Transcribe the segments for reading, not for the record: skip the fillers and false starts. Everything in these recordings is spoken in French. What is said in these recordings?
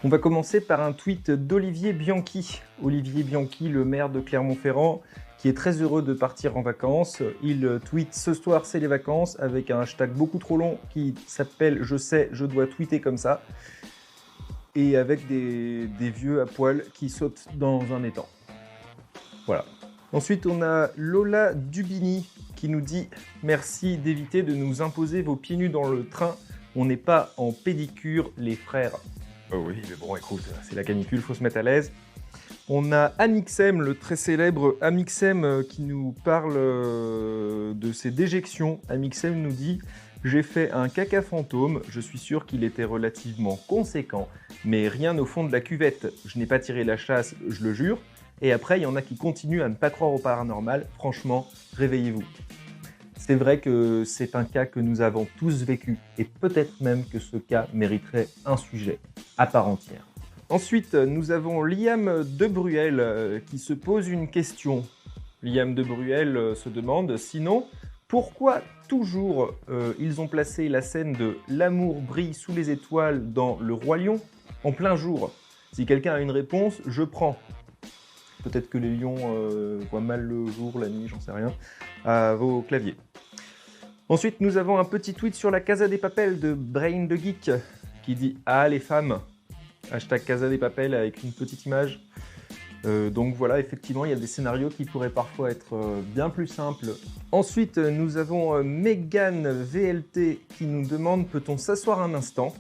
On va commencer par un tweet d'Olivier Bianchi. Olivier Bianchi, le maire de Clermont-Ferrand, qui est très heureux de partir en vacances. Il tweet « Ce soir, c'est les vacances » avec un hashtag beaucoup trop long qui s'appelle « Je sais, je dois tweeter comme ça » et avec des vieux à poil qui sautent dans un étang. Voilà. Ensuite, on a Lola Dubini qui nous dit « Merci d'éviter de nous imposer vos pieds nus dans le train. On n'est pas en pédicure, les frères. » Oh oui, mais bon, écoute, c'est la canicule, faut se mettre à l'aise. On a Amixem, le très célèbre Amixem, qui nous parle de ses déjections. Amixem nous dit « J'ai fait un caca fantôme, je suis sûr qu'il était relativement conséquent, mais rien au fond de la cuvette. Je n'ai pas tiré la chasse, je le jure. Et après, il y en a qui continuent à ne pas croire au paranormal. Franchement, réveillez-vous. » C'est vrai que c'est un cas que nous avons tous vécu, et peut-être même que ce cas mériterait un sujet à part entière. Ensuite, nous avons Liam Debruel qui se pose une question. Liam Debruel se demande, sinon, pourquoi toujours ils ont placé la scène de « L'amour brille sous les étoiles » dans Le Roi Lion en plein jour? Si quelqu'un a une réponse, je prends. Peut-être que les lions voient mal le jour, la nuit, j'en sais rien, à vos claviers. Ensuite, nous avons un petit tweet sur la Casa des Papel de Brain the Geek qui dit « Ah, les femmes !» Hashtag Casa des Papel avec une petite image. Donc voilà, effectivement, il y a des scénarios qui pourraient parfois être bien plus simples. Ensuite, nous avons Megan VLT qui nous demande « Peut-on s'asseoir un instant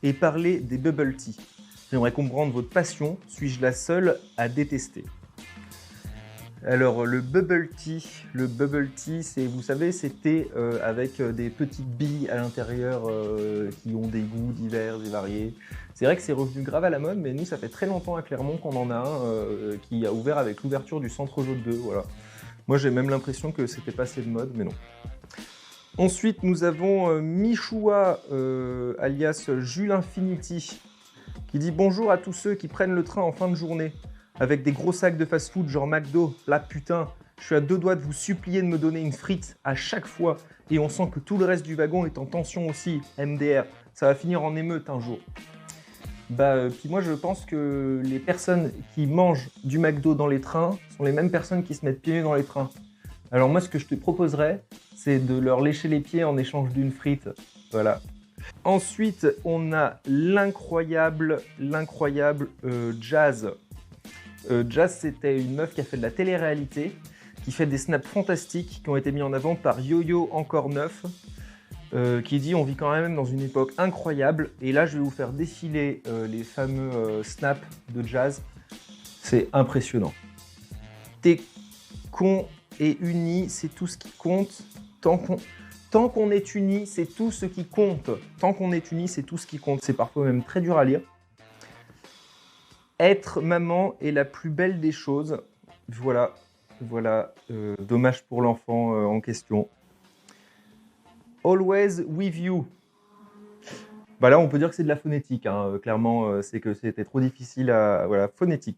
et parler des bubble tea? J'aimerais comprendre votre passion. Suis-je la seule à détester ?» Alors le bubble tea, c'est, vous savez, c'était avec des petites billes à l'intérieur qui ont des goûts divers et variés. C'est vrai que c'est revenu grave à la mode, mais nous, ça fait très longtemps à Clermont qu'on en a un qui a ouvert avec l'ouverture du Centre Jeu de 2, voilà. Moi, j'ai même l'impression que c'était passé de mode, mais non. Ensuite, nous avons Michoua, alias Jules Infinity, qui dit « Bonjour à tous ceux qui prennent le train en fin de journée. Avec des gros sacs de fast-food genre McDo, là putain, je suis à deux doigts de vous supplier de me donner une frite à chaque fois et on sent que tout le reste du wagon est en tension aussi, MDR, ça va finir en émeute un jour. » Puis moi je pense que les personnes qui mangent du McDo dans les trains sont les mêmes personnes qui se mettent pieds nus dans les trains. Alors moi ce que je te proposerais, c'est de leur lécher les pieds en échange d'une frite, voilà. Ensuite on a l'incroyable Jazz. Jazz, c'était une meuf qui a fait de la télé-réalité, qui fait des snaps fantastiques qui ont été mis en avant par Yo-Yo Encore Neuf, qui dit « On vit quand même dans une époque incroyable » et là je vais vous faire défiler les fameux snaps de Jazz. C'est impressionnant. T'es con et uni, c'est tout ce qui compte. Tant qu'on est unis, c'est tout ce qui compte. Tant qu'on est unis, c'est tout ce qui compte. C'est parfois même très dur à lire. Être maman est la plus belle des choses. Voilà. Dommage pour l'enfant en question. Always with you. Bah là, on peut dire que c'est de la phonétique. Hein. Clairement, c'est que c'était trop difficile à... Voilà, phonétique.